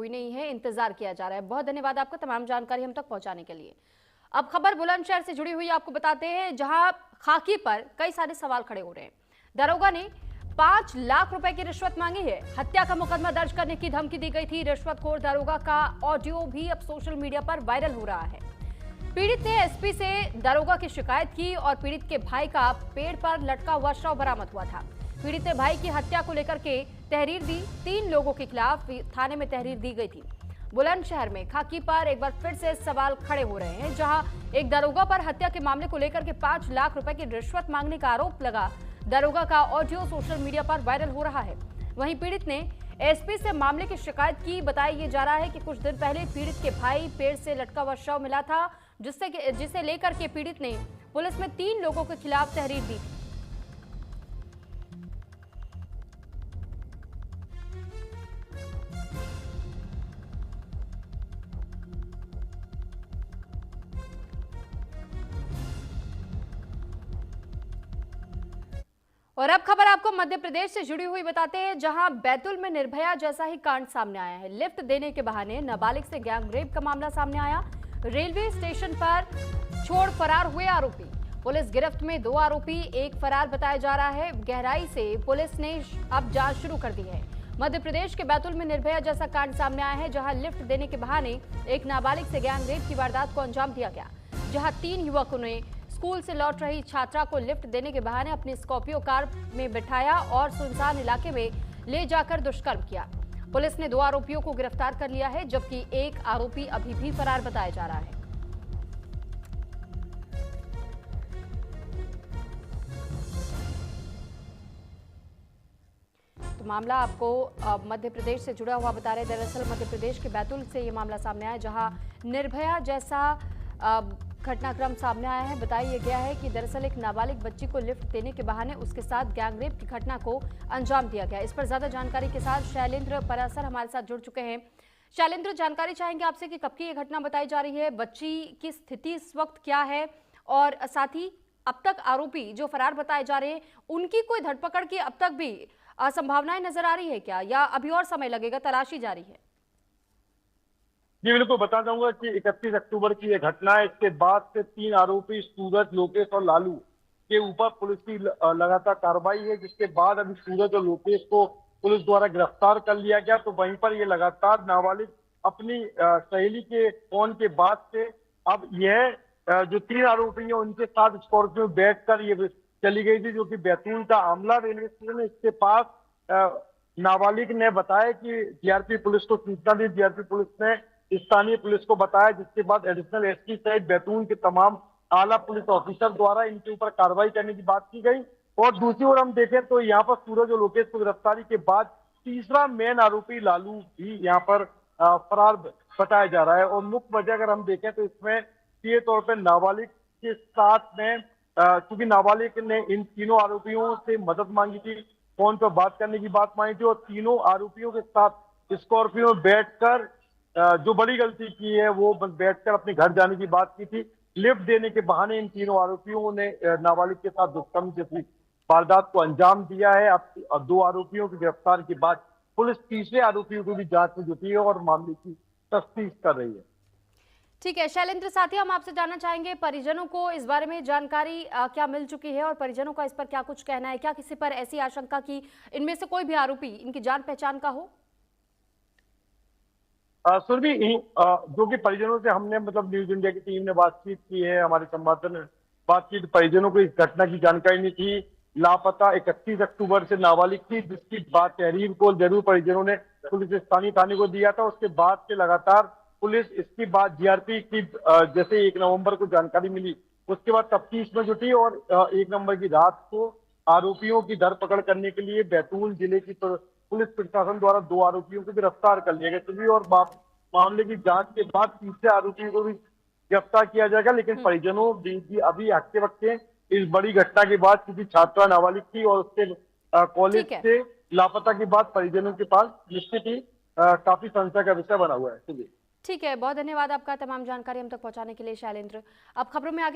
हुई नहीं है, इंतजार किया जा रहा है। बहुत धन्यवाद आपका तमाम जानकारी हम तक पहुंचाने के लिए। अब खबर बुलंदशहर से जुड़ी हुई आपको बताते हैं, जहां खाकी पर कई सारे सवाल खड़े हो रहे हैं। दरोगा ने 5 लाख रुपए की रिश्वत मांगी है। हत्या का मुकदमा दर्ज करने की धमकी दी गई थी। रिश्वतखोर दरोगा का ऑडियो भी अब सोशल मीडिया पर वायरल हो रहा है। पीड़ित ने एसपी से दरोगा की शिकायत की और पीड़ित के भाई का पेड़ पर लटका हुआ शव बरामद हुआ था। पीड़ित ने भाई की हत्या को लेकर के तहरीर दी। 3 लोगों के खिलाफ थाने में तहरीर दी गई थी। बुलंदशहर में खाकी पर एक बार फिर से सवाल खड़े हो रहे हैं, जहां एक दरोगा पर हत्या के मामले को लेकर के 5 लाख रुपए की रिश्वत मांगने का आरोप लगा। दरोगा का ऑडियो सोशल मीडिया पर वायरल हो रहा है। वहीं पीड़ित ने एसपी से मामले की शिकायत की। बताया जा रहा है कि कुछ दिन पहले पीड़ित के भाई पेड़ से लटका हुआ शव मिला था, जिसे लेकर के पीड़ित ने पुलिस में 3 लोगों के खिलाफ तहरीर दी। और अब खबर आपको मध्य प्रदेश से जुड़ी हुई बताते हैं, जहां बैतूल में निर्भया जैसा ही कांड सामने आया है। लिफ्ट देने के बहाने नाबालिग से गैंग रेप का मामला सामने आया। रेलवे स्टेशन पर छोड़ फरार हुए आरोपी। पुलिस गिरफ्त में 2 आरोपी, एक फरार बताया जा रहा है। गहराई से पुलिस ने अब जांच शुरू कर दी है। मध्य प्रदेश के बैतूल में निर्भया जैसा कांड सामने आया है, जहां लिफ्ट देने के बहाने एक नाबालिग से गैंग रेप की वारदात को अंजाम दिया गया। जहां 3 युवकों ने स्कूल से लौट रही छात्रा को लिफ्ट देने के बहाने अपनी स्कॉर्पियो कार में बिठाया और सुनसान इलाके में ले जाकर दुष्कर्म किया। पुलिस ने 2 आरोपियों को गिरफ्तार कर लिया है, जबकि एक आरोपी अभी भी फरार बताया जा रहा है। तो मामला आपको मध्य प्रदेश से जुड़ा हुआ बता रहे हैं। दरअसल मध्य प्रदेश के बैतूल से ये मामला सामने आया, जहां निर्भया जैसा घटनाक्रम सामने आया है। बताया गया है कि दरअसल एक नाबालिग बच्ची को लिफ्ट देने के बहाने उसके साथ गैंगरेप की घटना को अंजाम दिया गया। इस पर ज्यादा जानकारी के साथ शैलेंद्र परासर हमारे साथ जुड़ चुके हैं। शैलेंद्र, जानकारी चाहेंगे आपसे कि कब की ये घटना बताई जा रही है, बच्ची की स्थिति इस वक्त क्या है, और साथ ही अब तक आरोपी जो फरार बताए जा रहे हैं उनकी कोई धरपकड़ की अब तक भी संभावनाएं नजर आ रही है क्या, या अभी और समय लगेगा, तलाशी जारी है? जी बिल्कुल, बता दूंगा कि 31 अक्टूबर की यह घटना है। इसके बाद से 3 आरोपी सूरज, लोकेश और लालू के ऊपर पुलिस की लगातार कार्रवाई है, जिसके बाद अभी सूरज और लोकेश को पुलिस द्वारा गिरफ्तार कर लिया गया। तो वहीं पर ये लगातार नाबालिग अपनी सहेली के फोन के बाद से अब यह जो 3 आरोपी है उनके साथ स्कॉर्पियो में बैठकर ये चली गई थी, जो कि बैतूल का आमला रेलवे स्टेशन है। इसके पास नाबालिग ने बताया कि जीआरपी पुलिस को सूचना दी। जीआरपी पुलिस ने स्थानीय पुलिस को बताया, जिसके बाद एडिशनल एसपी सहित बैतूल के तमाम आला पुलिस ऑफिसर द्वारा इनके ऊपर कार्रवाई करने की बात की गई। और दूसरी ओर हम देखें तो यहाँ पर सूरज और लोकेश को गिरफ्तारी के बाद तीसरा मेन आरोपी लालू भी यहाँ पर फरार बताया जा रहा है। और मुख्य वजह अगर हम देखें तो इसमें सीधे तौर पर नाबालिग के साथ में, क्योंकि नाबालिग ने इन तीनों आरोपियों से मदद मांगी थी, फोन पर बात करने की बात मांगी थी, और तीनों आरोपियों के साथ स्कॉर्पियो में बैठकर जो बड़ी गलती की है वो बैठकर अपने घर जाने की बात की थी। लिफ्ट देने के बहाने इन तीनों आरोपियों ने नाबालिग के साथ दुष्कर्म जैसी वारदात को अंजाम दिया है। अब 2 आरोपियों की गिरफ्तार के बाद पुलिस तीसरे आरोपियों को भी जांच में जुटी है और मामले की तफ्तीश कर रही है। ठीक है शैलेंद्र, साथ ही हम आपसे जानना चाहेंगे, परिजनों को इस बारे में जानकारी क्या मिल चुकी है, और परिजनों का इस पर क्या कुछ कहना है? क्या किसी पर ऐसी आशंका की इनमें से कोई भी आरोपी इनकी जान पहचान का हो? सुरभि, जो कि परिजनों से हमने मतलब न्यूज इंडिया की टीम ने बातचीत की है, हमारे संवाददाता ने बातचीत, परिजनों को इस घटना की जानकारी नहीं थी। लापता 31 अक्टूबर से नाबालिग थी, जिसकी बात तहरीर को जरूर परिजनों ने पुलिस स्थानीय थाने को दिया था। उसके बाद से लगातार पुलिस इसकी बात जीआरपी की जैसे 1 नवंबर को जानकारी मिली, उसके बाद तफ्तीश में जुटी और 1 नवंबर की रात को आरोपियों की धरपकड़ करने के लिए बैतूल जिले की पुलिस प्रशासन द्वारा 2 आरोपियों को गिरफ्तार कर लिया गया। और मामले की जांच के बाद तीसरे आरोपियों को भी गिरफ्तार किया जाएगा। लेकिन परिजनों भी अभी हक्के वक्के इस बड़ी घटना के बाद, क्योंकि छात्रा नाबालिग थी और उसके कॉलेज से लापता के बाद परिजनों के पास निश्चित ही काफी संशय का विषय बना हुआ है। ठीक है, बहुत धन्यवाद आपका तमाम जानकारी हम तक पहुंचाने के लिए शैलेंद्र। अब खबरों में आगे